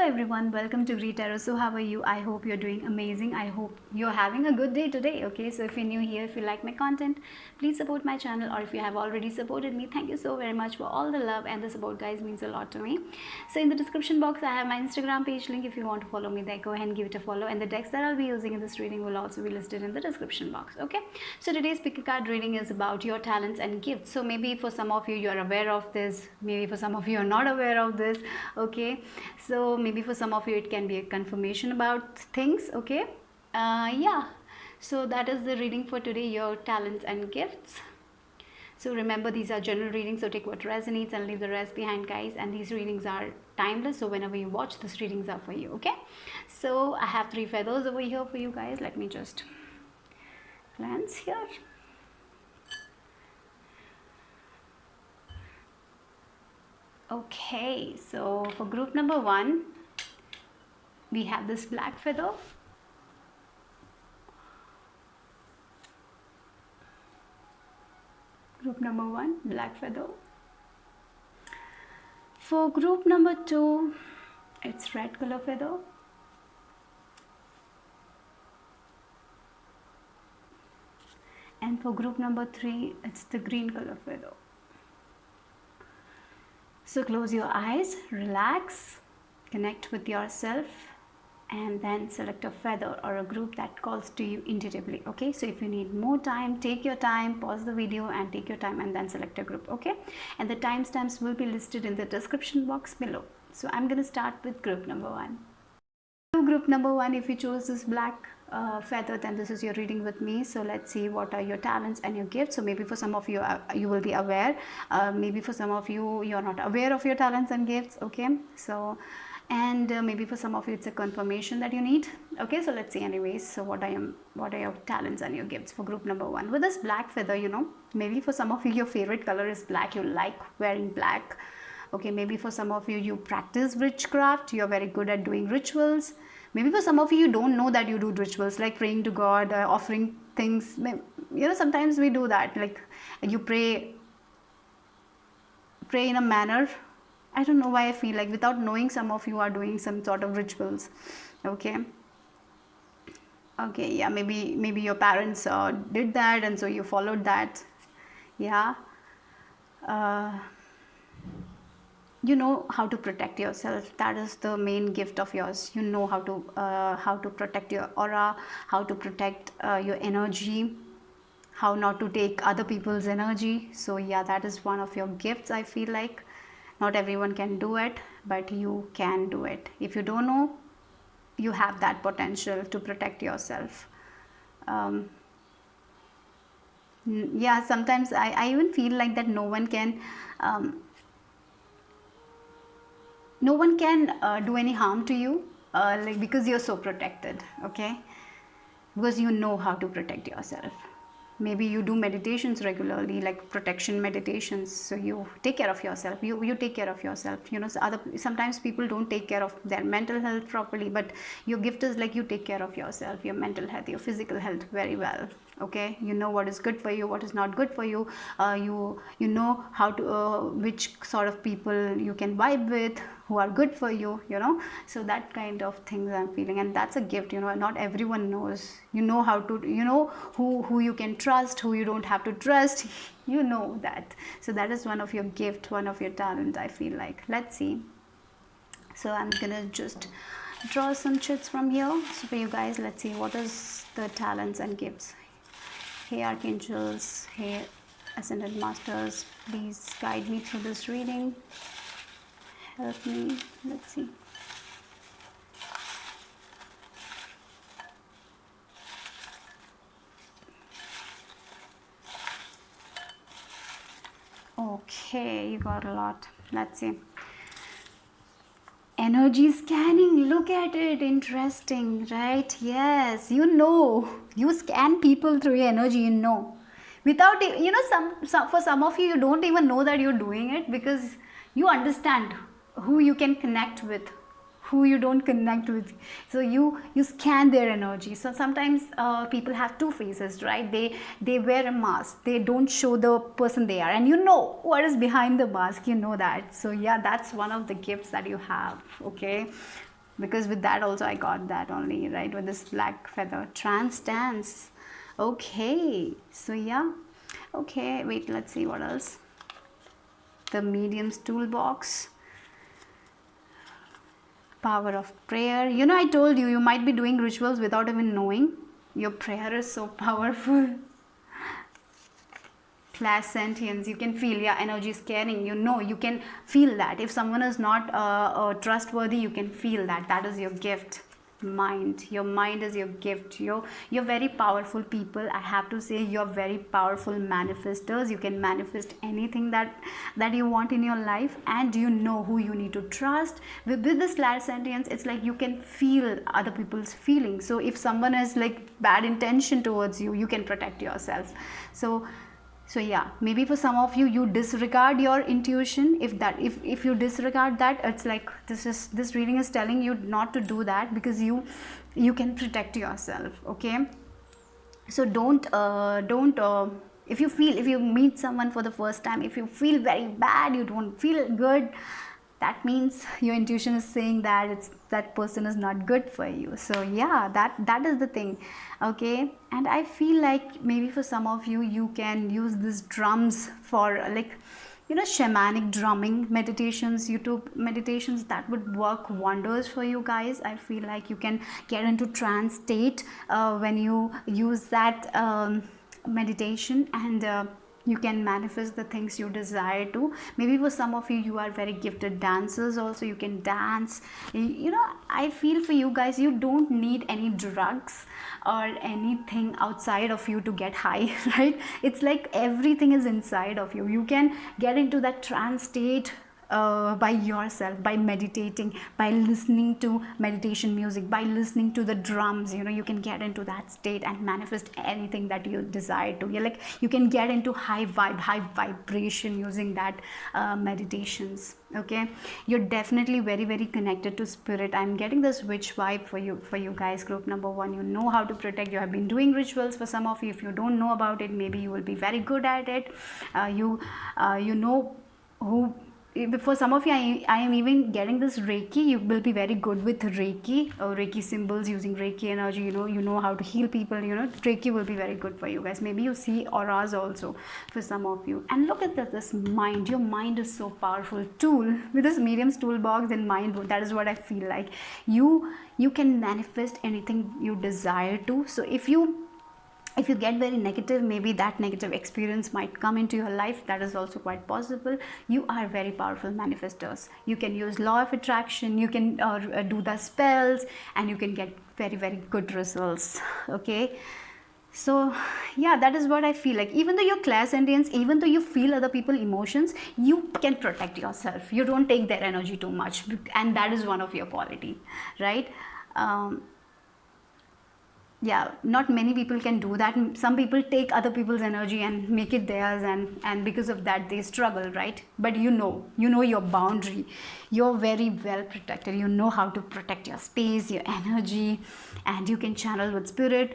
everyone, welcome to Greet Tarot. So how are you? I hope you're doing amazing. I hope you're having a good day today. Okay, so if you're new here, if you like my content, please support my channel, or if you have already supported me, thank you so very much for all the love and the support, guys. Means a lot to me. So in the description box I have my Instagram page link. If you want to follow me there, go ahead and give it a follow, and the decks that I'll be using in this reading will also be listed in the description box. Okay, so today's pick a card reading is about your talents and gifts. So maybe for some of you you're aware of this, maybe for some of you are not aware of this. Okay, so maybe for some of you it can be a confirmation about things. Okay, yeah, so that is the reading for today, your talents and gifts. So remember, these are general readings, so take what resonates and leave the rest behind, guys. And these readings are timeless, so whenever you watch, these readings are for you. Okay, so I have 3 feathers over here for you guys. Let me just glance here. Okay, so for group number 1 we have this black feather. Group number 1, black feather. For group number 2, it's red color feather. And for group number 3, it's the green color feather. So close your eyes, relax, connect with yourself, and then select a feather or a group that calls to you intuitively. Okay, so if you need more time, take your time, pause the video and take your time, and then select a group. Okay, and the timestamps will be listed in the description box below. So I'm going to start with group number 1. So group number 1, if you chose this black feather, then this is your reading with me. So let's see what are your talents and your gifts. So maybe for some of you you will be aware, maybe for some of you you're not aware of your talents and gifts. Okay, so and maybe for some of you it's a confirmation that you need. Okay, so let's see anyways. So what are your talents and your gifts for group number 1? With this black feather, you know, maybe for some of you your favorite color is black, you like wearing black. Okay, maybe for some of you you practice witchcraft, you're very good at doing rituals. Maybe for some of you don't know that you do rituals, like praying to God, offering things. You know, sometimes we do that, like you pray in a manner, I don't know why I feel like without knowing some of you are doing some sort of rituals. Okay, yeah, maybe your parents did that and so you followed that. Yeah, you know how to protect yourself. That is the main gift of yours. You know how to protect your aura, how to protect your energy, how not to take other people's energy. So yeah, that is one of your gifts. I feel like not everyone can do it, but you can do it. If you don't know, you have that potential to protect yourself. Yeah, sometimes I even feel like that no one can do any harm to you, like because you're so protected. Okay, because you know how to protect yourself. Maybe you do meditations regularly, like protection meditations, so you take care of yourself. You take care of yourself. You know, so sometimes people don't take care of their mental health properly, but your gift is like you take care of yourself, your mental health, your physical health very well. Okay, you know what is good for you, what is not good for you. You know how to which sort of people you can vibe with, who are good for you, you know. So that kind of things I'm feeling, and that's a gift. You know, not everyone knows. You know how to, you know, who you can trust, who you don't have to trust. You know that. So that is one of your gift, one of your talent, I feel like. Let's see. So I'm gonna just draw some chits from here. So for you guys, let's see what is the talents and gifts. Hey archangels, hey ascended masters, please guide me through this reading. Help me. Let's see. Okay, you got a lot. Let's see. Energy scanning, look at it, interesting, right? Yes, you know, you scan people through your energy, you know, without, you know, some for some of you, you don't even know that you're doing it, because you understand who you can connect with, who you don't connect with. So you scan their energy. So sometimes people have two faces, right? They wear a mask, they don't show the person they are, and you know what is behind the mask, you know that. So yeah, that's one of the gifts that you have. Okay, because with that also I got that only, right, with this black feather. Trance dance. Okay, so yeah. Okay, wait, let's see what else. The medium's toolbox. Power of prayer. You know, I told you, you might be doing rituals without even knowing. Your prayer is so powerful. Clairsentience, you can feel, yeah, energy scanning, you know, you can feel that if someone is not trustworthy, you can feel that. That is your gift. Mind, your mind is your gift. You're very powerful people. I have to say, you're very powerful manifestors. You can manifest anything that you want in your life, and you know who you need to trust. With this clairsentience, it's like you can feel other people's feelings. So if someone has like bad intention towards you, you can protect yourself. So yeah, maybe for some of you, you disregard your intuition. If you disregard that, it's like this reading is telling you not to do that, because you can protect yourself. Okay, so don't if you meet someone for the first time, if you feel very bad, you don't feel good, that means your intuition is saying that that person is not good for you. So yeah, that is the thing. Okay, and I feel like maybe for some of you, you can use these drums for like, you know, shamanic drumming meditations, YouTube meditations, that would work wonders for you guys. I feel like you can get into trance state when you use that meditation, and you can manifest the things you desire to. Maybe for some of you, you are very gifted dancers also, you can dance. You know, I feel for you guys, you don't need any drugs or anything outside of you to get high. Right, it's like everything is inside of you. You can get into that trance state by yourself, by meditating, by listening to meditation music, by listening to the drums. You know, you can get into that state and manifest anything that you desire to. You're like, you can get into high vibration using that meditations. Okay, you're definitely very, very connected to spirit. I'm getting this witch vibe for you guys. Group number 1, you know how to protect. You have been doing rituals. For some of you, if you don't know about it, maybe you will be very good at it. You know who. For some of you, I am even getting this Reiki. You will be very good with Reiki, or Reiki symbols, using Reiki energy. You know how to heal people. You know, Reiki will be very good for you guys. Maybe you see auras also for some of you. And look at this mind. Your mind is so powerful tool. With this medium's toolbox and mind, that is what I feel like. You can manifest anything you desire to. So if you get very negative, maybe that negative experience might come into your life. That is also quite possible. You are very powerful manifestors. You can use law of attraction, you can do the spells, and you can get very, very good results. Okay, so yeah, that is what I feel like. Even though you're clairsentience, even though you feel other people's emotions, you can protect yourself. You don't take their energy too much, and that is one of your quality, right? Yeah, not many people can do that. Some people take other people's energy and make it theirs, and because of that they struggle, right? But you know your boundary. You're very well protected. You know how to protect your space, your energy, and you can channel with spirit.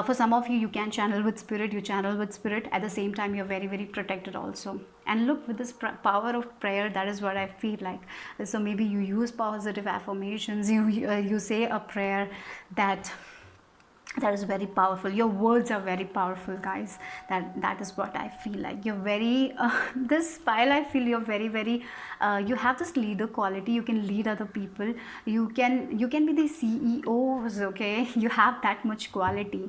For some of you, you can channel with spirit. You channel with spirit at the same time. You're very, very protected also. And look, with this power of prayer, that is what I feel like. So maybe you use positive affirmations. You say a prayer that is very powerful. Your words are very powerful, guys. That is what I feel like. You're very this pile, I feel you're very, very you have this leader quality. You can lead other people. You can be the CEOs. Okay, you have that much quality.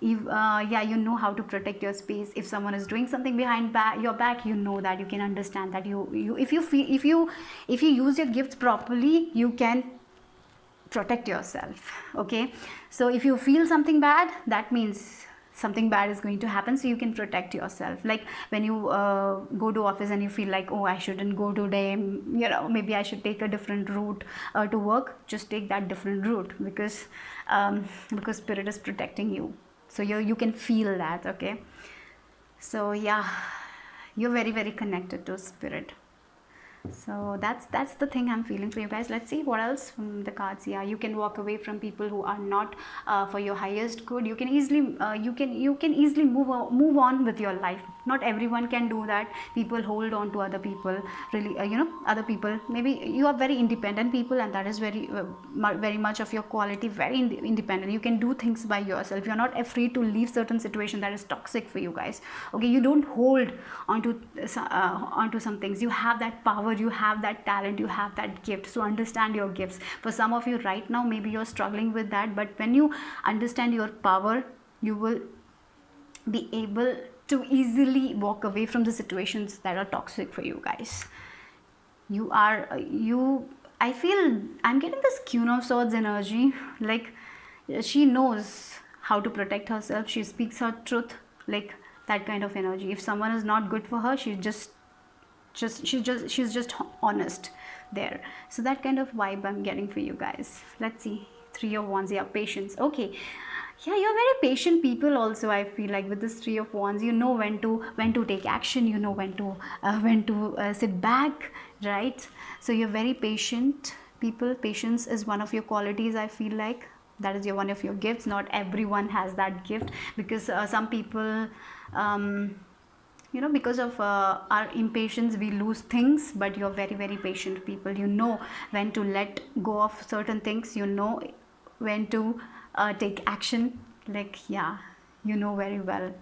Yeah, you know how to protect your space. If someone is doing something behind your back, you know that. You can understand that. If you use your gifts properly, you can protect yourself. Okay, so if you feel something bad, that means something bad is going to happen, so you can protect yourself. Like when you go to office and you feel like, oh, I shouldn't go today, you know, maybe I should take a different route to work. Just take that different route, because spirit is protecting you. So you can feel that. Okay, so yeah, you're very, very connected to spirit. So that's the thing I'm feeling for you guys. Let's see what else from the cards. Yeah, you can walk away from people who are not for your highest good. You can easily move on with your life. not everyone can do that. People hold on to other people, really, other people. Maybe you are very independent people, and that is very much of your quality, very independent. You can do things by yourself. You're not afraid to leave certain situation that is toxic for you guys. Okay, you don't hold onto some things. You have that power, you have that talent, you have that gift. So understand your gifts. For some of you right now, maybe you're struggling with that, but when you understand your power, you will be able to easily walk away from the situations that are toxic for you guys. You I feel I'm getting this Queen of Swords energy. Like, she knows how to protect herself, she speaks her truth, like that kind of energy. If someone is not good for her, she's just honest there. So that kind of vibe I'm getting for you guys. Let's see. Three of Wands. Yeah, patience. Okay, yeah, you're very patient people also. I feel like with this Three of Wands, you know when to take action, you know when to sit back, right? So you're very patient people. Patience is one of your qualities, I feel like. That is one of your gifts. Not everyone has that gift, because some people, because of our impatience, we lose things. But you're very patient people. You know when to let go of certain things, you know when to take action. Like, yeah, you know very well.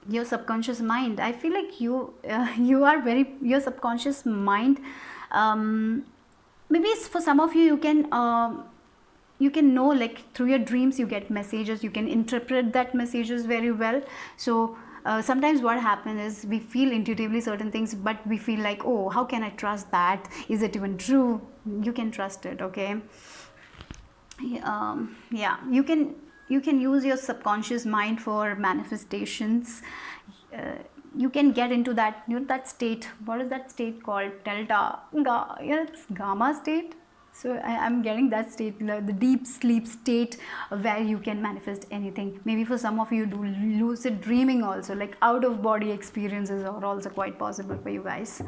Your subconscious mind, I feel like you are very, your subconscious mind, maybe it's for some of you, you can know, like through your dreams you get messages, you can interpret that messages very well. So sometimes what happens is we feel intuitively certain things, but we feel like, oh, how can I trust that? Is it even true? You can trust it. Okay. Yeah, you can use your subconscious mind for manifestations. You can get into that, that state. What is that state called? It's gamma state. So I'm getting that state, the deep sleep state, where you can manifest anything. Maybe for some of you do lucid dreaming also, like out of body experiences are also quite possible for you guys.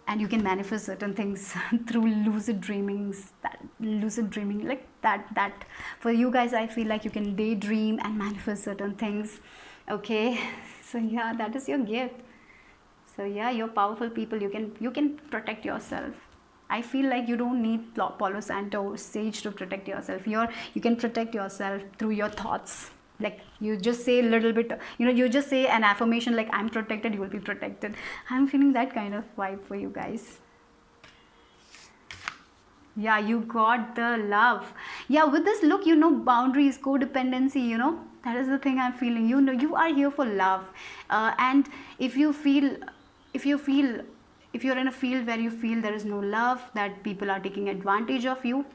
And you can manifest certain things through lucid dreamings. That lucid dreaming, like that for you guys, I feel like you can daydream and manifest certain things. Okay. So yeah, that is your gift. So yeah, you're powerful people. You can protect yourself. I feel like you don't need Palo Santo sage to protect yourself. You can protect yourself through your thoughts. Like, you just say a little bit, you just say an affirmation like, I'm protected, you will be protected. I'm feeling that kind of vibe for you guys. Yeah, you got the love. Yeah, with this look, boundaries, codependency, that is the thing I'm feeling. You are here for love. And if you're in a field where you feel there is no love, that people are taking advantage of you,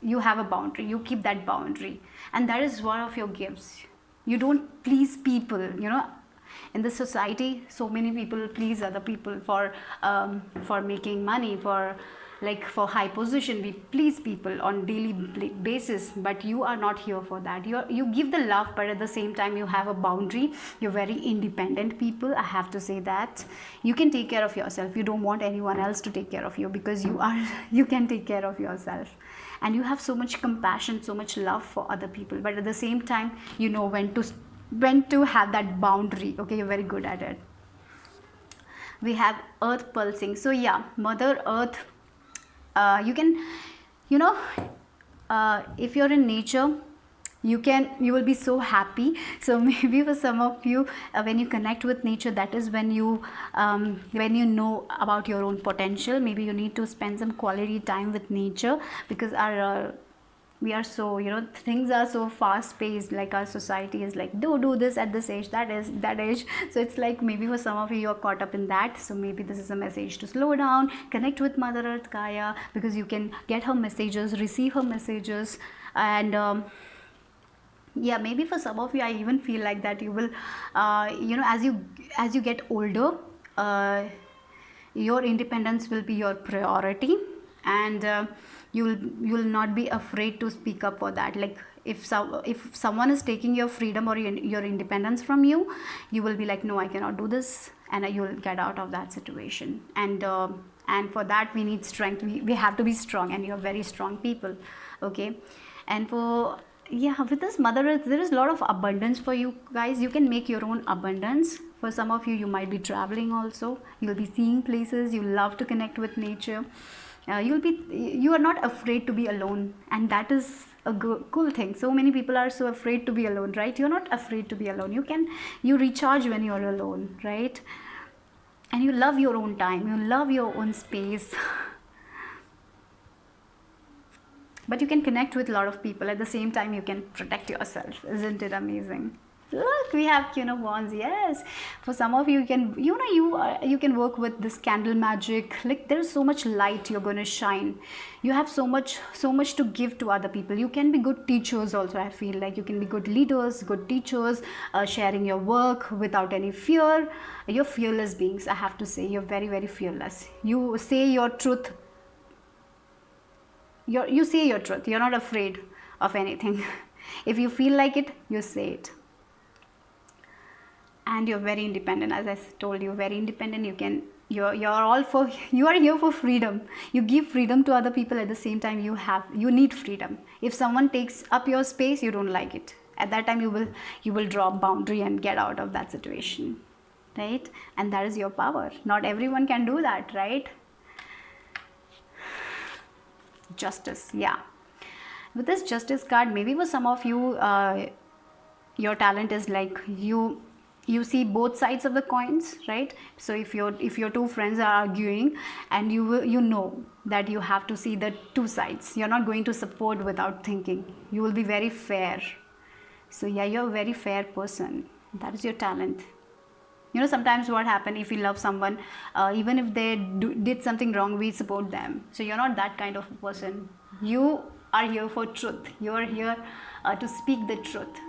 you have a boundary. You keep that boundary, and that is one of your gifts. You don't please people. In this society, so many people please other people for making money, for high position. We please people on daily basis, but you are not here for that. You give the love, but at the same time you have a boundary. You're very independent people, I have to say that. You can take care of yourself. You don't want anyone else to take care of you, because you can take care of yourself. And you have so much compassion, so much love for other people, but at the same time, you know when to have that boundary. Okay, you're very good at it. We have earth pulsing. So yeah, Mother Earth, you can, if you're in nature, you will be so happy. So maybe for some of you, when you connect with nature, that is when you know about your own potential. Maybe you need to spend some quality time with nature, because we are so, things are so fast paced. Like, our society is like, do this at this age, that age. So it's like, maybe for some of you, you're caught up in that. So maybe this is a message to slow down, connect with Mother Earth Gaia, because you can get her messages, receive her messages. And yeah, maybe for some of you, I even feel like that you will, as you get older, your independence will be your priority. And you'll not be afraid to speak up for that. Like, if someone is taking your freedom or your independence from you, you will be like, no, I cannot do this, and you'll get out of that situation. And for that, we need strength. We have to be strong, and you're very strong people. Okay. And for yeah, with this Mother Earth, there is a lot of abundance for you guys. You can make your own abundance. For some of you, you might be traveling also. You'll be seeing places. You love to connect with nature. You are not afraid to be alone, and that is a cool thing. So many people are so afraid to be alone, right? You're not afraid to be alone. You recharge when you're alone, right? And you love your own time. You love your own space. But you can connect with a lot of people at the same time. You can protect yourself. Isn't it amazing? Look, we have Queen of Wands. Yes, for some of you, you can work with this candle magic. Like there's so much light you're going to shine. You have so much to give to other people. You can be good teachers also. I feel like you can be good leaders, good teachers, sharing your work without any fear. You're fearless beings. I have to say, you're very, very fearless. You say your truth. You say your truth. You're not afraid of anything. If you feel like it, you say it. And you're very independent, as I told you, very independent. You are here for freedom. You give freedom to other people. At the same time, you need freedom. If someone takes up your space, you don't like it. At that time, you will draw a boundary and get out of that situation, right? And that is your power. Not everyone can do that, right? Justice, yeah. With this Justice card, maybe for some of you, your talent is like you see both sides of the coins, right? So if your two friends are arguing, and you know that you have to see the two sides, you're not going to support without thinking. You will be very fair. So yeah, you're a very fair person. That is your talent. Sometimes what happens, if we love someone, even if they did something wrong, we support them. So you're not that kind of a person. You are here for truth. You're here to speak the truth.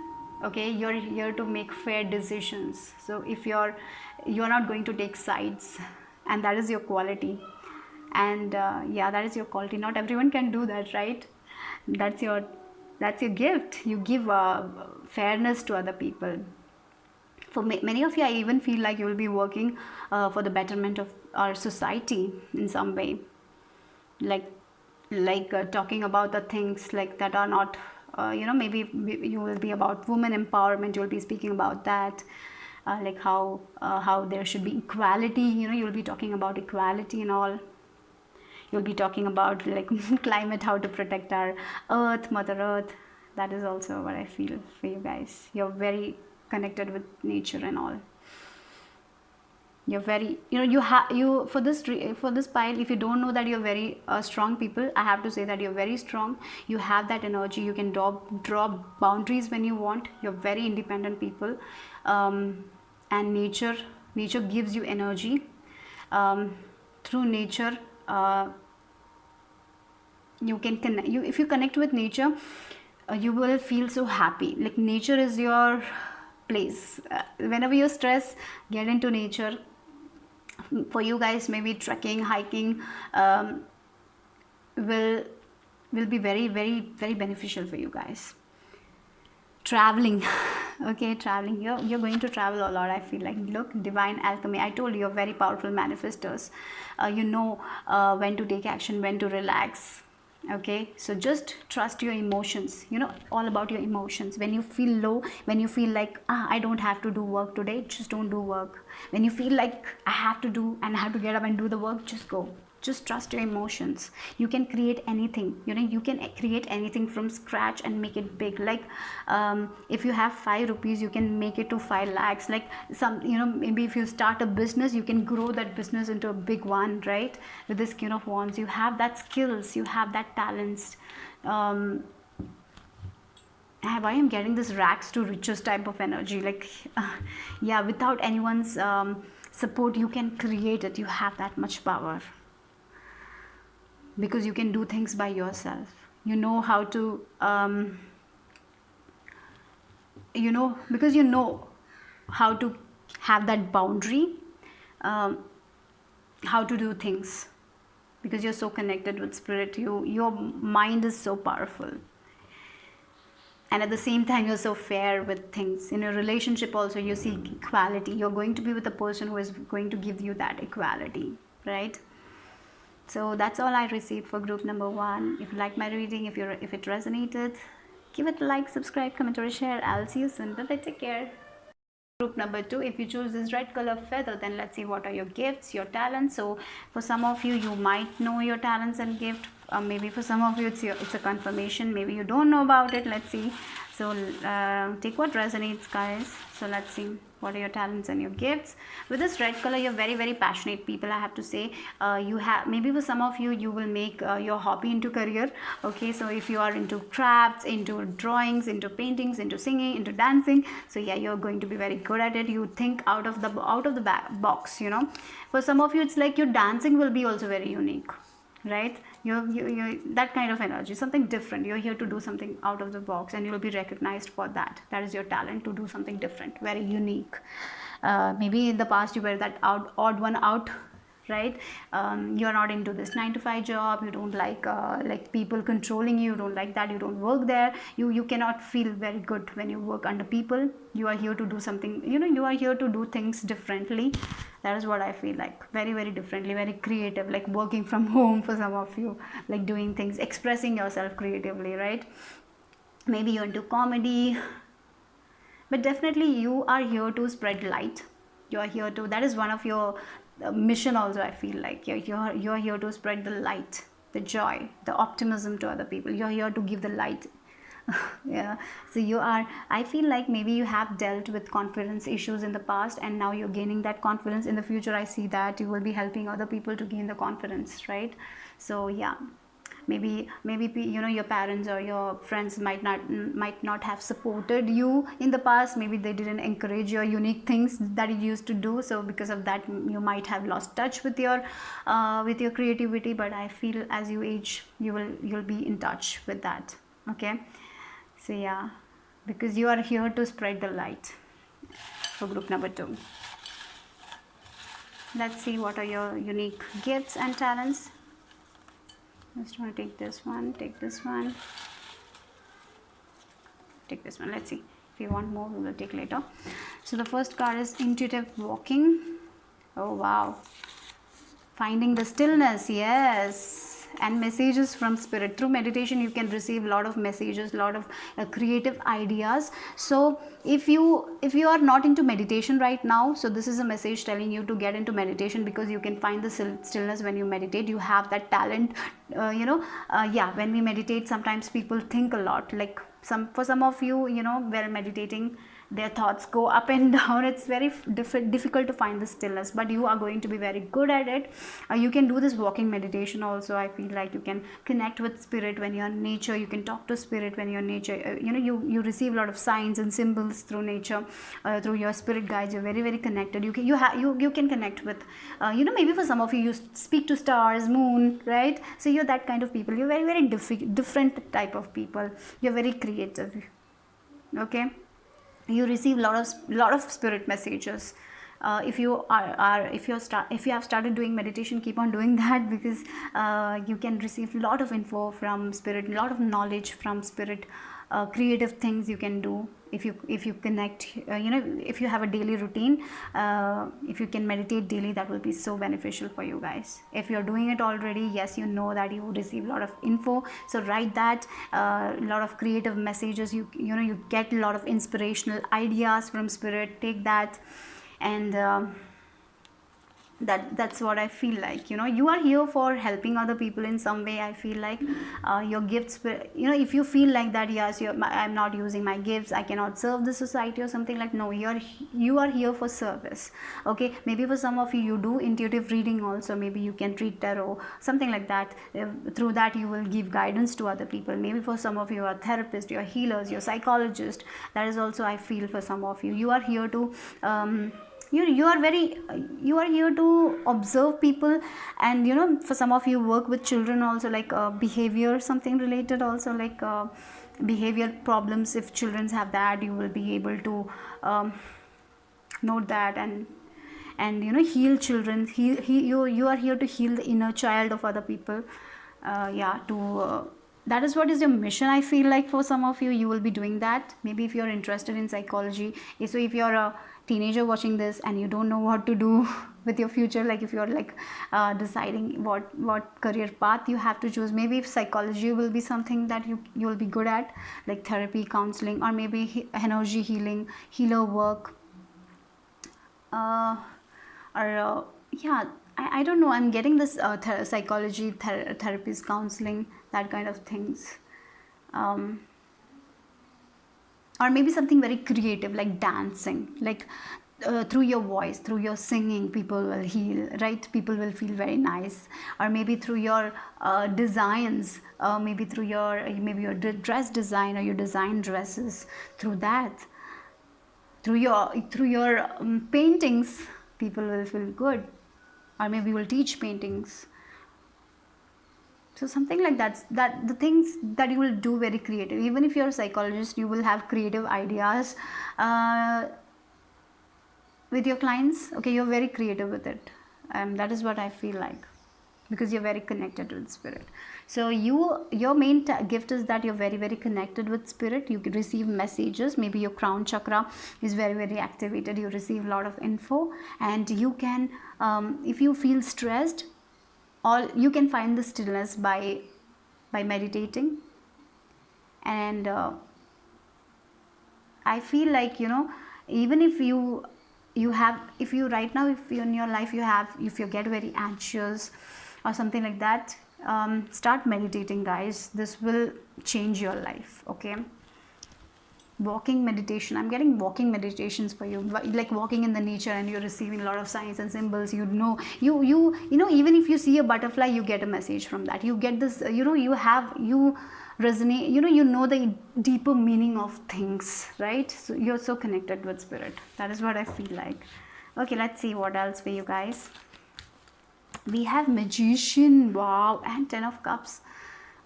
Okay, you're here to make fair decisions. So if you're not going to take sides, and that is your quality. And yeah, that is your quality. Not everyone can do that, right? That's your gift. You give fairness to other people. For many of you, I even feel like you will be working for the betterment of our society in some way, like talking about the things like that are not, maybe you will be about women empowerment. You will be speaking about that, like how there should be equality. You will be talking about equality and all. You'll be talking about like climate, how to protect our earth, Mother Earth. That is also what I feel for you guys. You're very connected with nature and all. You're very, you for this pile, if you don't know that you're very strong people, I have to say that you're very strong. You have that energy. You can draw boundaries when you want. You're very independent people, and nature gives you energy. Through nature, you can connect. If you connect with nature, you will feel so happy. Like nature is your place. Whenever you're stressed, get into nature. For you guys, maybe trekking, hiking will be very, very, very beneficial for you guys. Traveling. Okay, traveling. You're going to travel a lot. I feel like, look, divine alchemy. I told you, you're very powerful manifestors. You know when to take action, when to relax. Okay, so just trust your emotions. All about your emotions. When you feel low, when you feel like I don't have to do work today, just don't do work. When you feel like I have to do and I have to get up and do the work, just go. Just trust your emotions. You can create anything. You can create anything from scratch and make it big. Like if you have 5 rupees, you can make it to 5 lakhs. Like maybe if you start a business, you can grow that business into a big one, right? With this Queen of Wands, you have that skills, you have that talents. Why I'm getting this rags to riches type of energy, like yeah, without anyone's support, you can create it. You have that much power, because you can do things by yourself. You know how to because you know how to have that boundary, how to do things, because you're so connected with spirit. Your mind is so powerful, and at the same time you're so fair with things. In a relationship also, you seek equality. You're going to be with a person who is going to give you that equality, right? So that's all I received for group number 1. If you like my reading, if it resonated, Give it a like, subscribe, comment or share. I'll see you soon. Bye bye, take care. Group number 2, if you choose this red color feather, then let's see what are your gifts, your talents. So for some of you, you might know your talents and gift. Maybe for some of you it's a confirmation, maybe you don't know about it. Let's see. So take what resonates, guys. So let's see what are your talents and your gifts. With this red color, you're very very passionate people, I have to say. You have, maybe for some of you, you will make your hobby into career. Okay, so if you are into crafts, into drawings, into paintings, into singing, into dancing, so yeah, you're going to be very good at it. You think out of the box, you know. For some of you, it's like your dancing will be also very unique, right? You're that kind of energy, something different. You're here to do something out of the box, and you'll be recognized for that. That is your talent, to do something different, very unique. Maybe in the past you were that odd one out, right? You're not into this 9 to 5 job. You don't like people controlling you. You don't like that. You don't work there. You cannot feel very good when you work under people. You are here to do something, you know, you are here to do things differently. That is what I feel like, very very differently, very creative, like working from home for some of you, like doing things, expressing yourself creatively, right? Maybe you're into comedy, but definitely you are here to spread light. You are here to, that is one of your mission also. I feel like you're here to spread the light, the joy, the optimism to other people. You're here to give the light. Yeah, so you are, I feel like maybe you have dealt with confidence issues in the past, and now you're gaining that confidence. In the future, I see that you will be helping other people to gain the confidence, right? So yeah, maybe you know, your parents or your friends might not have supported you in the past. Maybe they didn't encourage your unique things that you used to do, so because of that you might have lost touch with your creativity. But I feel as you age, you'll be in touch with that. Okay, so yeah, because you are here to spread the light. For group number 2, let's see what are your unique gifts and talents. Just want to take this one, take this one, take this one. Let's see, if you want more we will take later. So the first card is intuitive walking. Oh wow, finding the stillness. Yes, and messages from spirit. Through meditation you can receive a lot of messages, a lot of creative ideas. So if you are not into meditation right now, so this is a message telling you to get into meditation, because you can find the stillness when you meditate. You have that talent. Yeah, when we meditate, sometimes people think a lot, like for some of you, you know, while meditating their thoughts go up and down. It's very difficult to find the stillness, but you are going to be very good at it. You can do this walking meditation also. I feel like you can connect with spirit when you're in nature. You can talk to spirit when you're in nature. You receive a lot of signs and symbols through nature, through your spirit guides. You're very very connected. You can connect with, maybe for some of you, you speak to stars, moon, right? So you're that kind of people. You're very very different type of people. You're very creative. Okay, you receive a lot of spirit messages. If you have started doing meditation, keep on doing that, because you can receive a lot of info from spirit, a lot of knowledge from spirit. Creative things you can do if you connect. If you have a daily routine, if you can meditate daily, that will be so beneficial for you guys. If you're doing it already, yes, you know that you receive a lot of info, so write that. A lot of creative messages, you get a lot of inspirational ideas from spirit. Take that, and that's what I feel like. You are here for helping other people in some way. I feel like your gifts, if you feel like that, yes, I'm not using my gifts, I cannot serve the society or something, like, no, you are here for service. Okay, maybe for some of you, you do intuitive reading also. Maybe you can read tarot, something like that. Through that you will give guidance to other people. Maybe for some of you are therapists, you're healers, you're psychologists. That is also, I feel, for some of you, you are here to you are here to observe people. And for some of you, work with children also, like behavior, something related also, like behavior problems. If children have that, you will be able to note that, and heal children. You are here to heal the inner child of other people. That is what is your mission. I feel like for some of you, you will be doing that. Maybe if you're interested in psychology, so if you're a teenager watching this and you don't know what to do, with your future, like if you're like deciding what career path you have to choose. Maybe if psychology will be something that you'll be good at, like therapy, counseling, or maybe energy healing, healer work, uh, or yeah, I don't know, I'm getting this psychology, therapies, counseling, that kind of things. um, or maybe something very creative like dancing, like through your voice, through your singing, people will heal, right? People will feel very nice. Or maybe through your designs, maybe through your, maybe your dress design, or your design dresses, through that, through your paintings, people will feel good. Or maybe you will teach paintings. So something like that the things that you will do very creative. Even if you're a psychologist, you will have creative ideas uh, with your clients. Okay, you're very creative with it. That is what I feel like, because you're very connected with spirit. So your main gift is that you're very very connected with spirit. You can receive messages. Maybe your crown chakra is very very activated. You receive a lot of info, and you can, if you feel stressed, all you can find the stillness by meditating. And I feel like, even if you have, if you right now, if you in your life you have, if you get very anxious or something like that, start meditating, guys. This will change your life. Okay, walking meditation, I'm getting walking meditations for you, like walking in the nature, and you're receiving a lot of signs and symbols. You know, even if you see a butterfly, you get a message from that. You get this, you resonate, you know the deeper meaning of things, right? So you're so connected with spirit. That is what I feel like. Okay, let's see what else for you guys. We have magician, wow, and 10 of cups.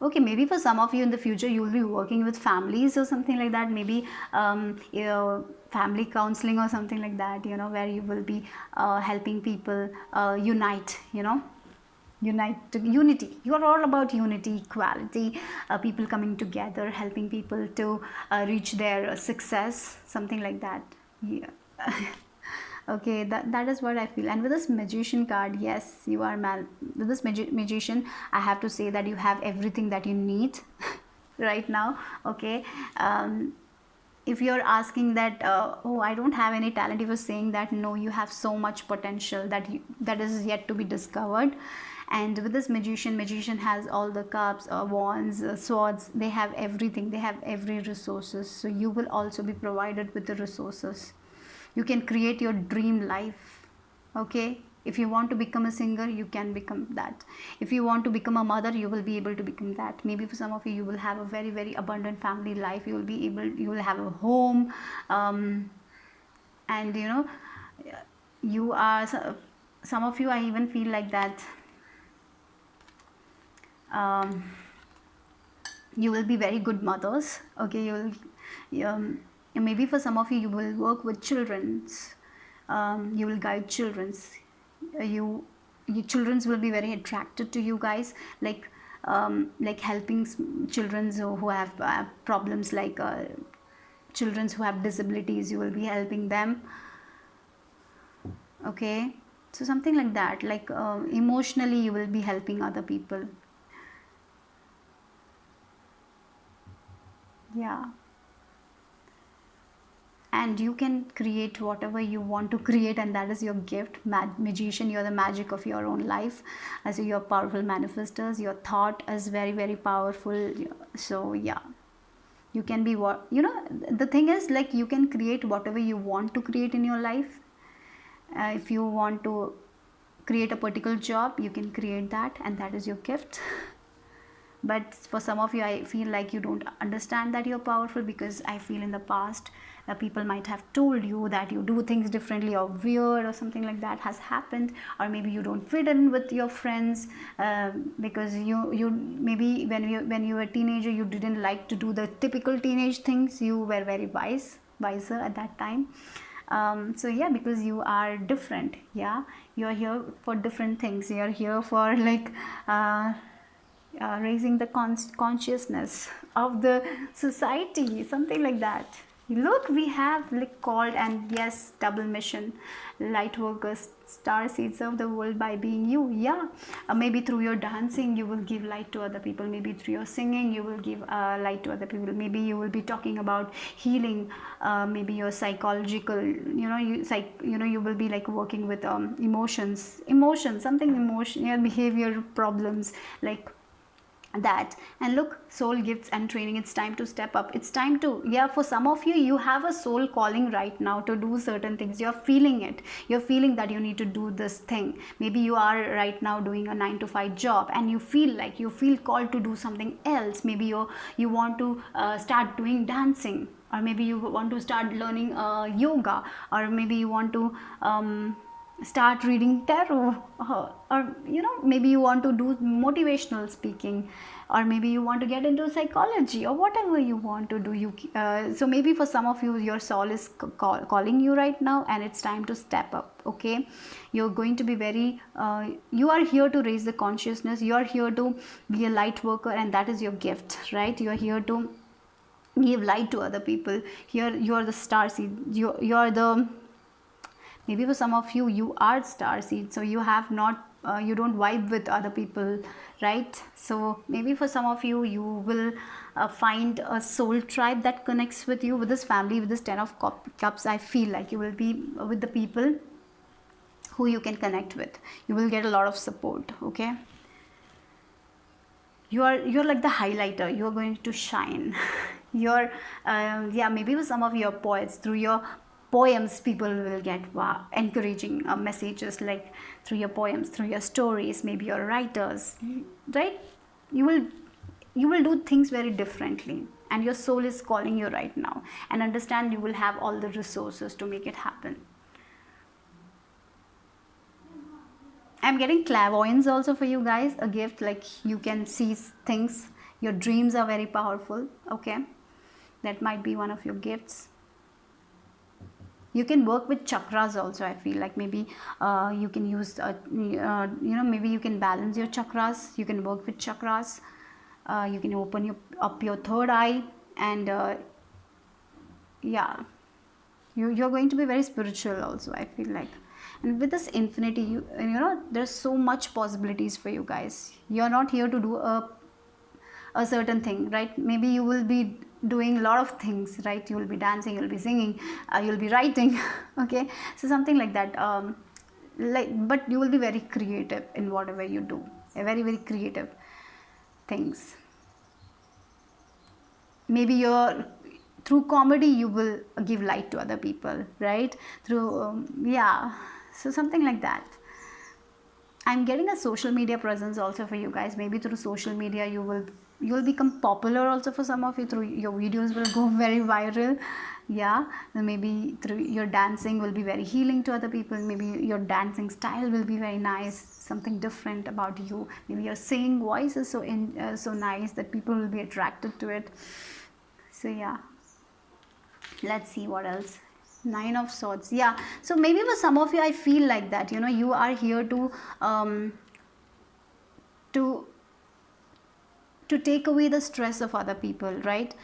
Okay, maybe for some of you in the future, you will be working with families or something like that. Maybe family counseling or something like that, where you will be helping people unite, unity. You are all about unity, equality, people coming together, helping people to reach their success, something like that. Yeah. Okay, that is what I feel. And with this magician card, yes, you are with this magician, I have to say that you have everything that you need right now. Okay, if you're asking that, oh, I don't have any talent, if you're saying that, no, you have so much potential that is yet to be discovered. And with this magician has all the cups, wands, swords. They have everything, they have every resources. So you will also be provided with the resources. You can create your dream life. Okay, if you want to become a singer, you can become that. If you want to become a mother, you will be able to become that. Maybe for some of you, you will have a very very abundant family life. You will have a home, and you are, some of you, I even feel like that, um, you will be very good mothers. Okay, maybe for some of you, you will work with children's, you will guide children's, your children's will be very attracted to you guys, like helping children's who have problems, like children's who have disabilities. You will be helping them. Okay, so something like that, like emotionally you will be helping other people. Yeah, and you can create whatever you want to create, and that is your gift. Magician, you're the magic of your own life. As you're powerful manifestors, your thought is very very powerful. So yeah, you can be what, the thing is, like, you can create whatever you want to create in your life. If you want to create a particular job, you can create that, and that is your gift. But for some of you, I feel like you don't understand that you're powerful, because I feel in the past people might have told you that you do things differently or weird, or something like that has happened. Or maybe you don't fit in with your friends, because you maybe when you were a teenager, you didn't like to do the typical teenage things. You were very wiser at that time. So yeah, because you are different. Yeah, you're here for different things. You're here for, like, raising the consciousness of the society, something like that. Look, we have like called, and yes, double mission, light workers, star seeds of the world by being you. Yeah, maybe through your dancing you will give light to other people. Maybe through your singing you will give light to other people. Maybe you will be talking about healing. Maybe your psychological, you will be like working with emotions, something emotional behavior problems, like that. And look, soul gifts and training, it's time to step up. It's time to, yeah, for some of you, you have a soul calling right now to do certain things. You're feeling it, you're feeling that you need to do this thing. Maybe you are right now doing a 9 to 5 job and you feel like you feel called to do something else. Maybe you want to start doing dancing, or maybe you want to start learning yoga, or maybe you want to start reading tarot, or maybe you want to do motivational speaking, or maybe you want to get into psychology, or whatever you want to do. So maybe for some of you, your soul is calling you right now, and it's time to step up. Okay, you're going to be very you are here to raise the consciousness, you are here to be a light worker, and that is your gift, right? You are here to give light to other people. Here you are the star seed, you are the, maybe for some of you, you are star seed, so you have not you don't vibe with other people, right? So maybe for some of you, you will find a soul tribe that connects with you, with this family, with this 10 of cups. I feel like you will be with the people who you can connect with. You will get a lot of support. Okay, you're like the highlighter, you're going to shine. You're yeah, maybe with some of your poets, through your poems people will get, wow, encouraging messages, like through your poems, through your stories. Maybe you're writers, right? You will do things very differently, and your soul is calling you right now. And understand, you will have all the resources to make it happen. I'm getting clairvoyance also for you guys, a gift, like you can see things. Your dreams are very powerful. Okay, that might be one of your gifts. You can work with chakras also. I feel like maybe you can use maybe you can balance your chakras. You can work with chakras. You can open up your third eye, and yeah, you're going to be very spiritual also, I feel like. And with this infinity, there's so much possibilities for you guys. You're not here to do a certain thing, right? Maybe you will be doing a lot of things, right? You will be dancing, you'll be singing, you'll be writing. Okay, so something like that. But you will be very creative in whatever you do, a very, very creative things. Maybe you're, through comedy you will give light to other people, right? Through yeah, so something like that. I'm getting a social media presence also for you guys. Maybe through social media you will become popular also. For some of you, through your videos will go very viral. Yeah, then maybe through your dancing will be very healing to other people. Maybe your dancing style will be very nice, something different about you. Maybe your singing voice is so nice that people will be attracted to it. So yeah, let's see what else. Nine of swords. Yeah, so maybe for some of you, I feel like that you are here to to take away the stress of other people, right?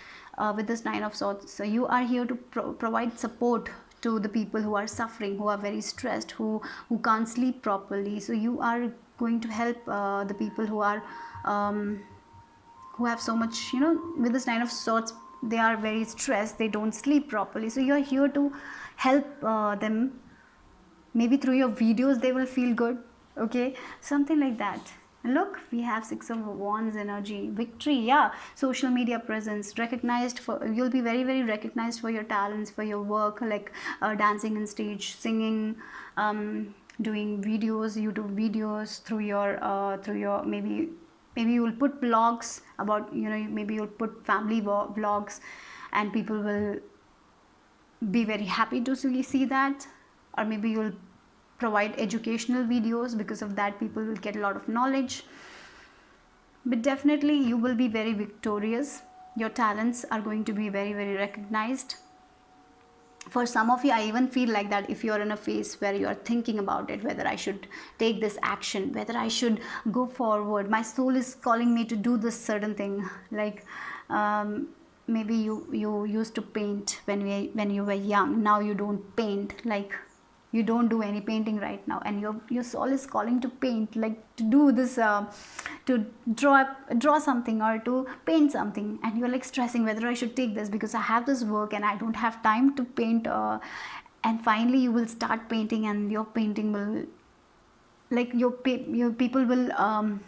With this nine of swords, so you are here to provide support to the people who are suffering, who are very stressed, who can't sleep properly. So you are going to help the people who have so much, with this nine of swords, they are very stressed, they don't sleep properly. So you're here to help them. Maybe through your videos they will feel good. Okay, something like that. Look, we have six of wands energy, victory. Yeah, social media presence, recognized for, you'll be very, very recognized for your talents, for your work, like dancing on stage, singing, doing videos, YouTube videos, through your maybe you will put blogs about, maybe you'll put family vlogs, and people will be very happy to see that. Or maybe you'll provide educational videos, because of that people will get a lot of knowledge. But definitely you will be very victorious. Your talents are going to be very, very recognized. For some of you, I even feel like that if you're in a phase where you are thinking about it, whether I should take this action, whether I should go forward, my soul is calling me to do this certain thing, like maybe you used to paint when you were young. Now you don't paint, like you don't do any painting right now, and your soul is calling to paint, like to do this, to draw something or to paint something, and you're like stressing whether I should take this because I have this work and I don't have time to paint. And finally you will start painting, and your painting will, like your people will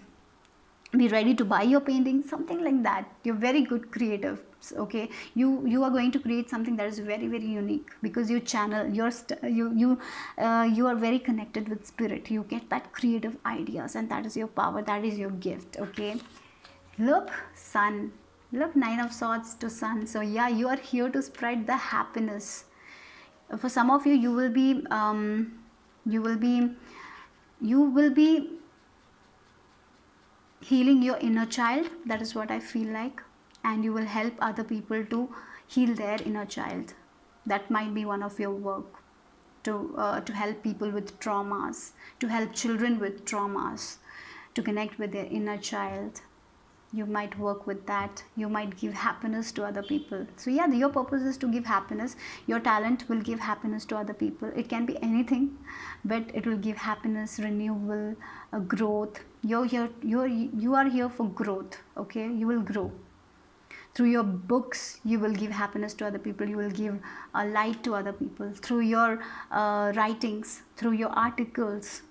be ready to buy your painting, something like that. You're very good creative. Okay, you are going to create something that is very very unique, because you channel your you are very connected with spirit. You get that creative ideas, and that is your power, that is your gift. Okay, look, sun, look, Nine of Swords to Sun. So yeah, you are here to spread the happiness. For some of you, you will be you will be healing your inner child. That is what I feel like. And you will help other people to heal their inner child. That might be one of your work, to help people with traumas, to help children with traumas, to connect with their inner child. You might work with that. You might give happiness to other people. So yeah, your purpose is to give happiness. Your talent will give happiness to other people. It can be anything, but it will give happiness, renewal, growth. You are here for growth. Okay, you will grow through your books. You will give happiness to other people. You will give a light to other people through your writings, through your articles,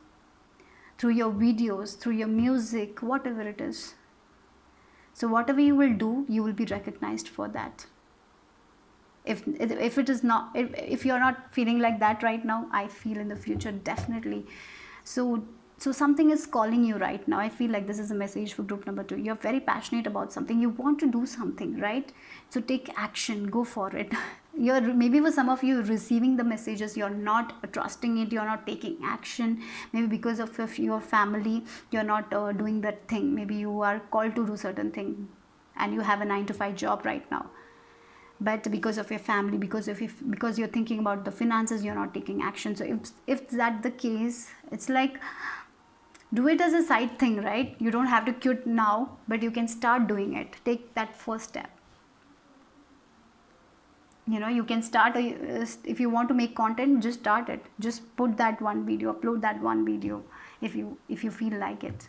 through your videos, through your music, whatever it is. So whatever you will do, you will be recognized for that. If it is not, if you're not feeling like that right now, I feel in the future definitely. So something is calling you right now. I feel like this is a message for group number 2. You're very passionate about something. You want to do something, right? So take action. Go for it. You're maybe for some of you receiving the messages, you're not trusting it. You're not taking action. Maybe because of your family, you're not doing that thing. Maybe you are called to do certain thing, and you have a 9 to 5 job right now. But because of your family, because you're thinking about the finances, you're not taking action. So if that's the case, it's like, do it as a side thing, right? You don't have to quit now, but you can start doing it. Take that first step. You can start, if you want to make content, just start it. Just put that one video, upload that one video, if you feel like it,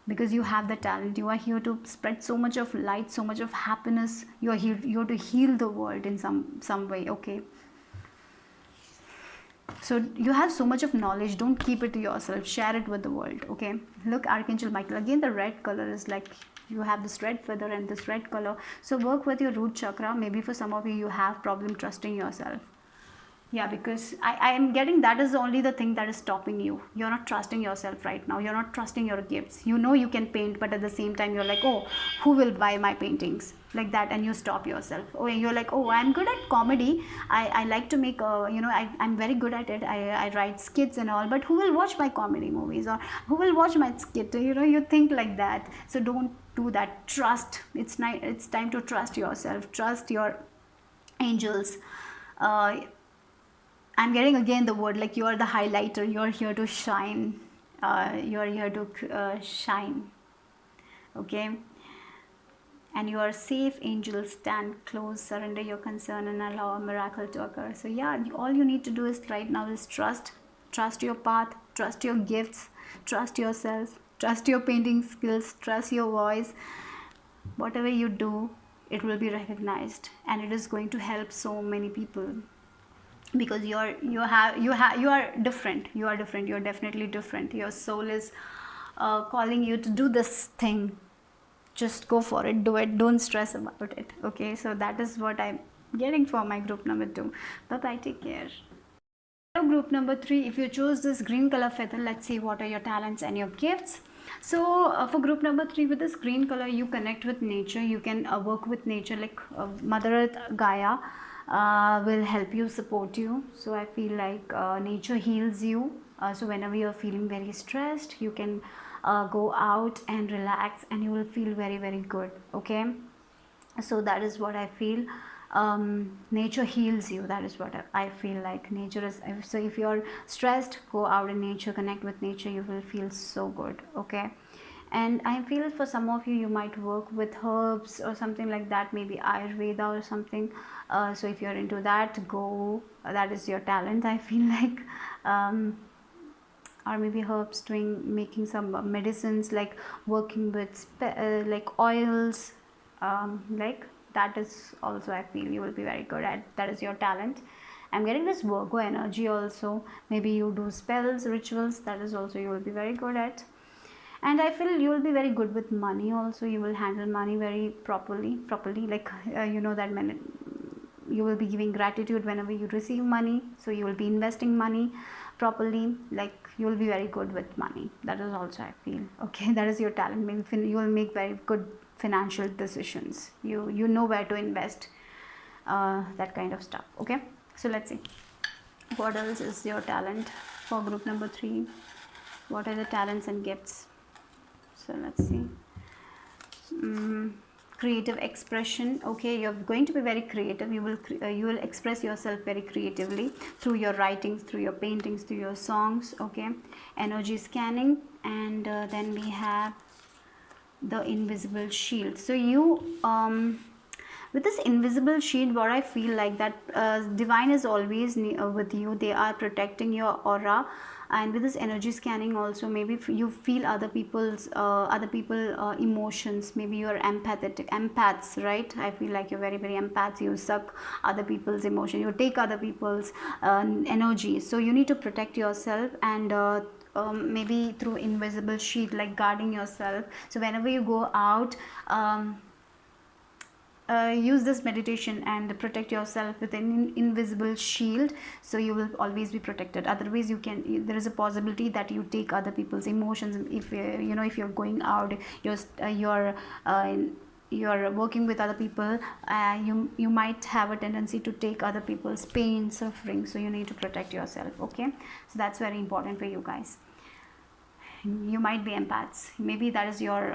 because you have the talent. You are here to spread so much of light, so much of happiness. You're here to heal the world in some way. Okay, so you have so much of knowledge. Don't keep it to yourself, share it with the world. Okay, look, Archangel Michael, again the red color is like, you have this red feather and this red color. So work with your root chakra. Maybe for some of you have problem trusting yourself. Yeah, because I am getting that is only the thing that is stopping you. You're not trusting yourself right now. You're not trusting your gifts. You can paint, but at the same time you're like, oh, who will buy my paintings, like that, and you stop yourself. Oh, you're like, oh, I'm good at comedy. I like to make I'm very good at it. I write skits and all, but who will watch my comedy movies, or who will watch my skit? You think like that. So don't do that. Trust. It's time to trust yourself. Trust your angels. I'm getting again the word, like, you are the highlighter. You're here to shine. You're here to shine. Okay, and you are safe. Angels, stand close, surrender your concern, and allow a miracle to occur. So yeah, all you need to do is right now is trust your path, trust your gifts, trust yourself, trust your painting skills, trust your voice. Whatever you do, it will be recognized, and it is going to help so many people, because you are different. You're definitely different. Your soul is calling you to do this thing. Just go for it, do it, don't stress about it. Okay, so that is what I'm getting for my group number 2. Bye bye, take care. Hello, group number 3. If you chose this green color feather, let's see what are your talents and your gifts. So for group number 3, with this green color, you connect with nature. You can work with nature, like Mother Earth, Gaia will help you, support you. So I feel like nature heals you. So whenever you're feeling very stressed, you can go out and relax, and you will feel very very good. Okay, so that is what I feel. Nature heals you. That is what I feel like. Nature is, so if you're stressed, go out in nature, connect with nature, you will feel so good. Okay, And I feel for some of you, you might work with herbs or something like that, maybe Ayurveda or something. So if you're into that, go, that is your talent, I feel like. Or maybe herbs, doing, making some medicines, like working with like oils, like that is also, I feel you will be very good at. That is your talent. I'm getting this Virgo energy also. Maybe you do spells, rituals, that is also you will be very good at. And I feel you will be very good with money also. You will handle money very properly, like you know that you will be giving gratitude whenever you receive money, so you will be investing money properly, like you will be very good with money. That is also, I feel, okay. That is your talent. Maybe you will make very good financial decisions. You know where to invest, that kind of stuff, okay. So let's see what else is your talent for group number 3. What are the talents and gifts? So let's see. Creative expression. Okay, you're going to be very creative. You will express yourself very creatively through your writings, through your paintings, through your songs, okay. Energy scanning. And then we have the invisible shield. So you with this invisible shield, what I feel like that divine is always with you. They are protecting your aura. And with this energy scanning also, maybe you feel other people's emotions. Maybe you're empaths, right? I feel like you're very empaths. You suck other people's emotion, you take other people's energy. So you need to protect yourself. And maybe through invisible shield, like guarding yourself. So whenever you go out, use this meditation and protect yourself with an invisible shield, so you will always be protected. Otherwise there is a possibility that you take other people's emotions. If you know, if you're going out, you're working with other people, you might have a tendency to take other people's pain, suffering. So you need to protect yourself, okay. So that's very important for you guys. You might be empaths. Maybe that is your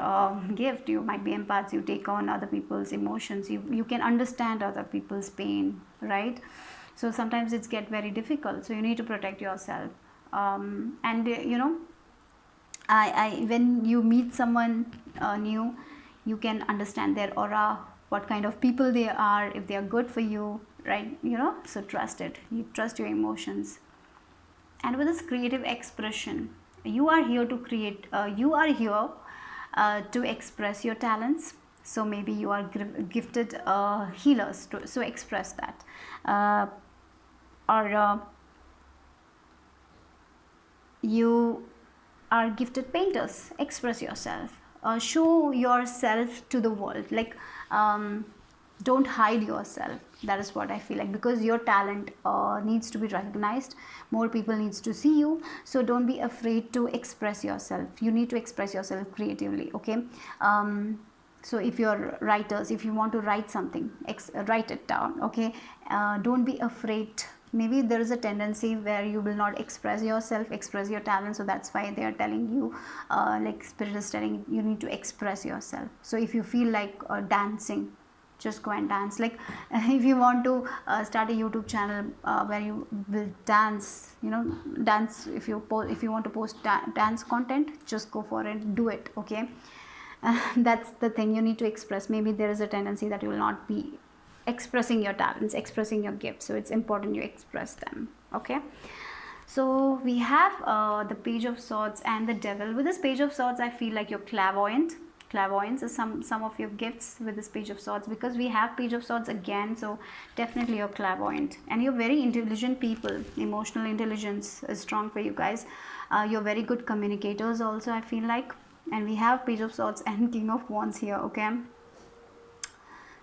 gift. You might be empaths. You take on other people's emotions. You can understand other people's pain, right? So sometimes it's get very difficult, so you need to protect yourself. And you know, I when you meet someone new, you can understand their aura, what kind of people they are, if they are good for you, right? You know, so trust it. You trust your emotions. And with this creative expression, you are here to create, you are here to express your talents. So maybe you are gifted healers, so express that. Or you are gifted painters, express yourself, show yourself to the world, like don't hide yourself. That is what I feel like, because your talent needs to be recognized. More people needs to see you. So don't be afraid to express yourself. You need to express yourself creatively, okay. So if you're writers, if you want to write something, write it down, okay. Don't be afraid. Maybe there is a tendency where you will not express yourself, express your talent. So that's why they are telling you, like spirit is telling you need to express yourself. So if you feel like dancing, just go and dance. Like if you want to start a YouTube channel where you will dance, you know, dance. If you want to post dance content, just go for it, do it, okay. That's the thing, you need to express. Maybe there is a tendency that you will not be expressing your talents, expressing your gifts, so it's important you express them, okay. So we have the Page of Swords and the Devil. With this Page of Swords, I feel like you're clairvoyant. Clairvoyance is some of your gifts with this Page of Swords, because we have Page of Swords again. So definitely you're clairvoyant, and you're very intelligent people. Emotional intelligence is strong for you guys. You're very good communicators also, I feel like. And we have Page of Swords and King of Wands here, okay.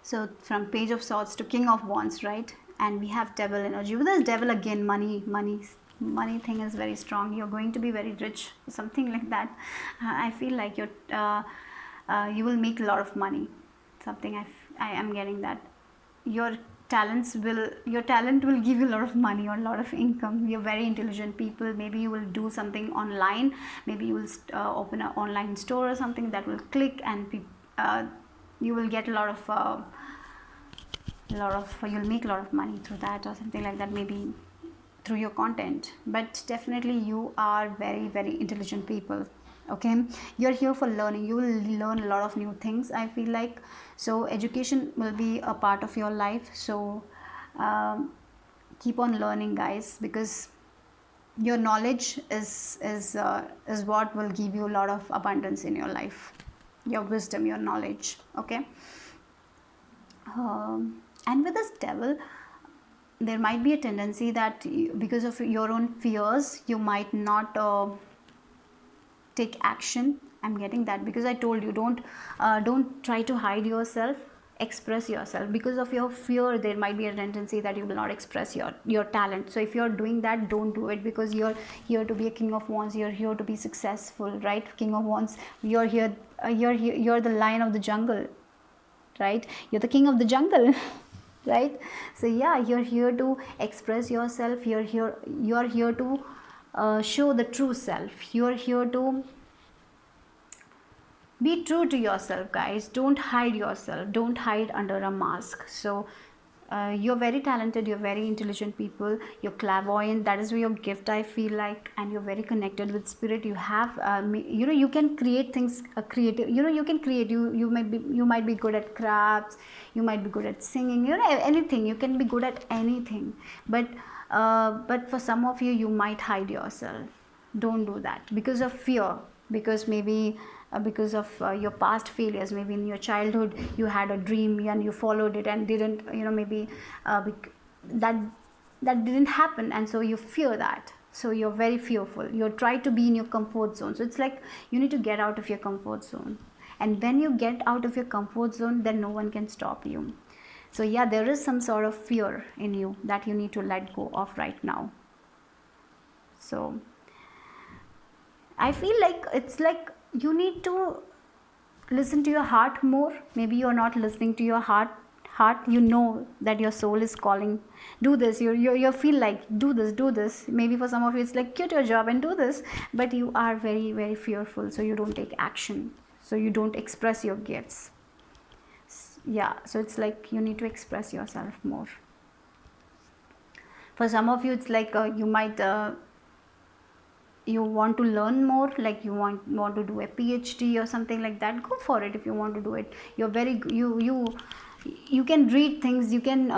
So from Page of Swords to King of Wands, right? And we have Devil energy. With this Devil again, money thing is very strong. You're going to be very rich, something like that. I feel like you will make a lot of money. Something I am getting that. Your talent will give you a lot of money or a lot of income. You're very intelligent people. Maybe you will do something online. Maybe you will open an online store or something that will click, and you will get a lot of you'll make a lot of money through that or something like that, maybe through your content. But definitely you are very intelligent people. Okay, you're here for learning. You will learn a lot of new things, I feel like. So education will be a part of your life. So um, keep on learning, guys, because your knowledge is what will give you a lot of abundance in your life. Your wisdom, your knowledge. Okay. And with this devil, there might be a tendency that because of your own fears, you might not take action. I'm getting that, because I told you, don't try to hide yourself. Express yourself. Because of your fear, there might be a tendency that you will not express your talent. So if you're doing that, don't do it, because you're here to be a king of wands. You're here to be successful, right? King of wands, you're here, you're the lion of the jungle, right? You're the king of the jungle. Right? So yeah, you're here to express yourself. You're here to show the true self. You're here to be true to yourself, guys. Don't hide yourself. Don't hide under a mask. So you're very talented, you're very intelligent people, you're clairvoyant. That is your gift, I feel like. And you're very connected with spirit. You have you can create things, creative, you can create. You might be good at crafts, you might be good at singing, anything. You can be good at anything. But for some of you, you might hide yourself. Don't do that because of fear. Because maybe because of your past failures. Maybe in your childhood you had a dream and you followed it and didn't, maybe that didn't happen, and so you fear that. So you're very fearful. You try to be in your comfort zone. So it's like you need to get out of your comfort zone. And when you get out of your comfort zone, then no one can stop you. So yeah, there is some sort of fear in you that you need to let go of right now. So I feel like it's like you need to listen to your heart more. Maybe you're not listening to your heart. You know that your soul is calling, do this. You feel like do this. Maybe for some of you it's like quit your job and do this, but you are very, very fearful, so you don't take action. So you don't express your gifts. Yeah, so it's like you need to express yourself more. For some of you, it's like you might you want to learn more, like you want to do a PhD or something like that. Go for it if you want to do it. You're very you can read things. You can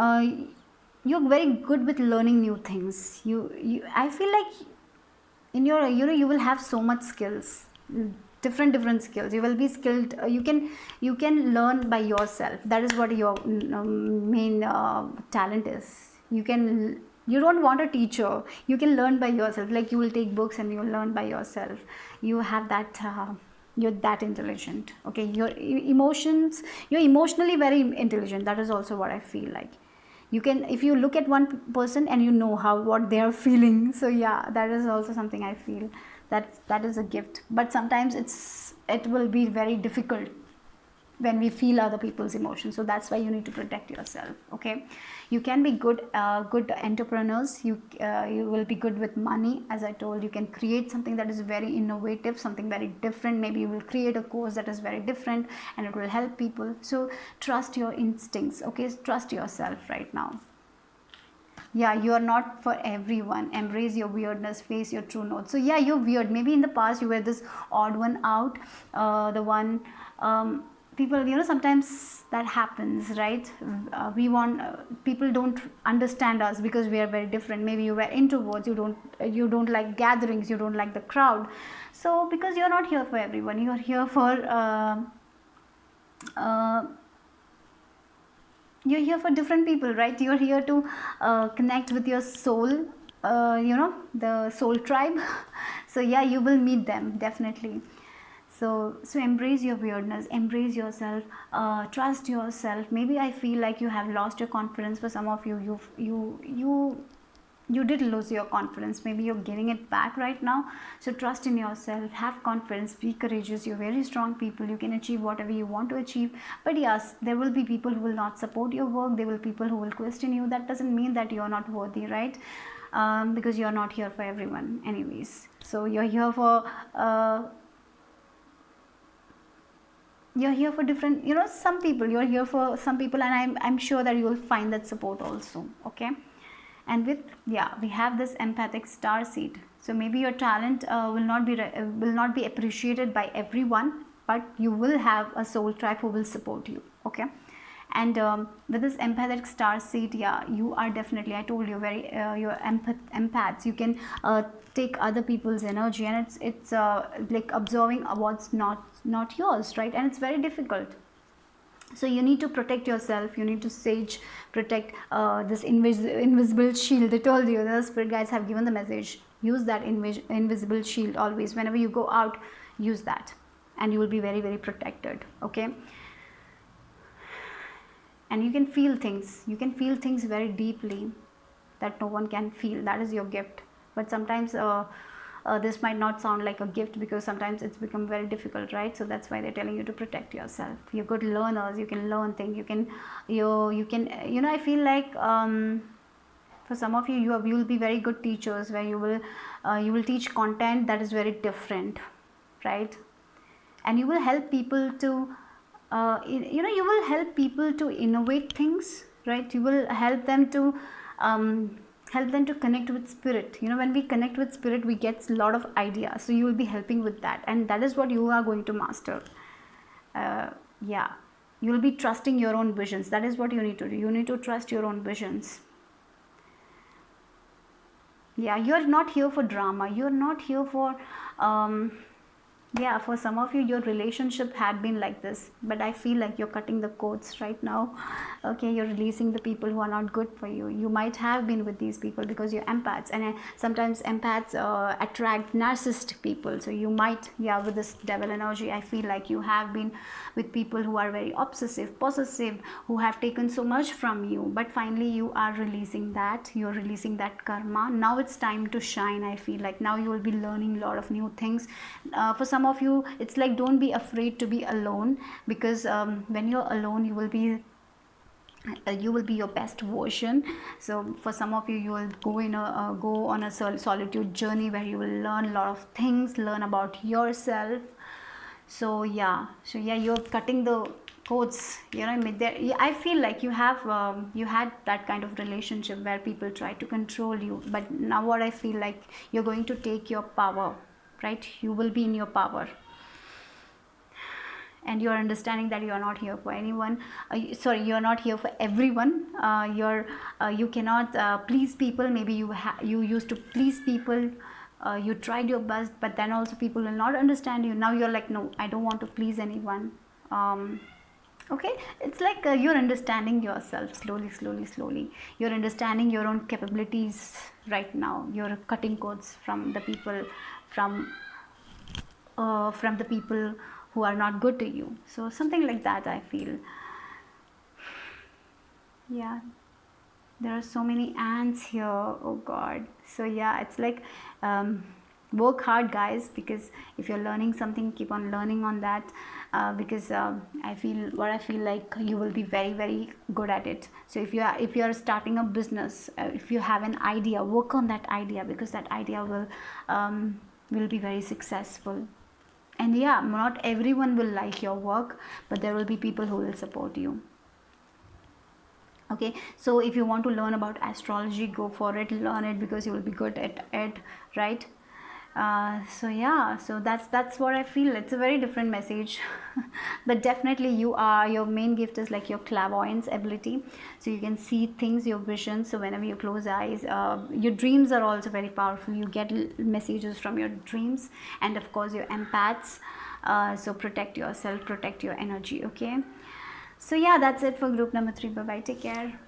you're very good with learning new things. I feel like in your you will have so much skills, different skills. You will be skilled. You can learn by yourself. That is what your main talent is. You don't want a teacher. You can learn by yourself. Like you will take books and you will learn by yourself. You have that you're that intelligent. Okay, you're emotionally very intelligent. That is also what I feel like. You can, if you look at one person and you know what they are feeling. So yeah, that is also something I feel that is a gift. But sometimes it will be very difficult when we feel other people's emotions. So that's why you need to protect yourself. Okay, you can be good entrepreneurs. You will be good with money. As I told, you can create something that is very innovative, something very different. Maybe you will create a course that is very different and it will help people. So trust your instincts. Okay, trust yourself right now. Yeah, you are not for everyone. Embrace your weirdness, face your true note. So yeah, you're weird. Maybe in the past you were this odd one out, the one people, sometimes that happens, right? We want people don't understand us because we are very different. Maybe you were introverts. You don't like gatherings. You don't like the crowd. So because you're not here for everyone, you're here for uh, you're here for different people, right? You're here to connect with your soul, the soul tribe. So yeah, you will meet them definitely. So embrace your weirdness, embrace yourself, trust yourself. Maybe I feel like you have lost your confidence. For some of you, you did lose your confidence. Maybe you're getting it back right now. So trust in yourself, have confidence, be courageous. You're very strong people. You can achieve whatever you want to achieve. But yes, there will be people who will not support your work. There will be people who will question you. That doesn't mean that you're not worthy, right? Because you're not here for everyone anyways. So you're here for different, some people. You're here for some people, and I'm sure that you will find that support also. Okay, And with, yeah, we have this empathic star seed. So maybe your talent will not be appreciated by everyone, but you will have a soul tribe who will support you. Okay. And with this empathetic star seed, yeah, you are definitely, I told you, very you're empaths. You can take other people's energy, and it's like absorbing what's not yours, right? And it's very difficult. So you need to protect yourself. You need to sage protect this invisible shield. I told you, the spirit guides have given the message. Use that invisible shield always. Whenever you go out, use that, and you will be very, very protected. Okay. And you can feel things. You can feel things very deeply that no one can feel. That is your gift. But sometimes this might not sound like a gift, because sometimes it's become very difficult, right? So that's why they're telling you to protect yourself. You're good learners. You can learn things. You can I feel like for some of you, you will be very good teachers, where you will teach content that is very different, right? And you will help people to you will help people to innovate things, right? You will help them to connect with spirit. When we connect with spirit, we get a lot of ideas. So you will be helping with that, and that is what you are going to master. Yeah, you will be trusting your own visions. That is what you need to do. You need to trust your own visions. Yeah, you're not here for drama. You're not here for yeah, for some of you, your relationship had been like this, but I feel like you're cutting the cords right now. Okay, you're releasing the people who are not good for you. You might have been with these people because you're empaths, and sometimes empaths attract narcissistic people. So you might, yeah, with this devil energy, I feel like you have been with people who are very obsessive, possessive, who have taken so much from you, but finally you are releasing that. You're releasing that karma. Now it's time to shine. I feel like now you will be learning a lot of new things. For some of you, it's like, don't be afraid to be alone, because when you're alone, you will be your best version. So for some of you, you will go on a solitude journey, where you will learn a lot of things, learn about yourself. So yeah, you're cutting the codes. I feel like you had that kind of relationship where people try to control you, but now what I feel like, you're going to take your power, right? You will be in your power, and you're understanding that you're not here for anyone. You're not here for everyone. You cannot please people. Maybe you used to please people. You tried your best, but then also people will not understand you. Now you're like, no, I don't want to please anyone. Okay, it's like you're understanding yourself slowly. You're understanding your own capabilities right now. You're cutting codes from the people, from the people who are not good to you. So something like that, I feel. Yeah, there are so many ants here. Oh god. So yeah, it's like work hard, guys, because if you're learning something, keep on learning on that, because I feel like you will be very, very good at it. So if you are starting a business, if you have an idea, work on that idea, because that idea will be very successful. And yeah, not everyone will like your work, but there will be people who will support you. Okay, so if you want to learn about astrology, go for it, learn it, because you will be good at it, right? So yeah, so that's what I feel. It's a very different message but definitely your main gift is like your clairvoyance ability. So you can see things, your vision. So whenever you close eyes, your dreams are also very powerful. You get messages from your dreams. And of course your empaths. So protect yourself, protect your energy. Okay, so yeah, that's it for group number 3. Bye bye, take care.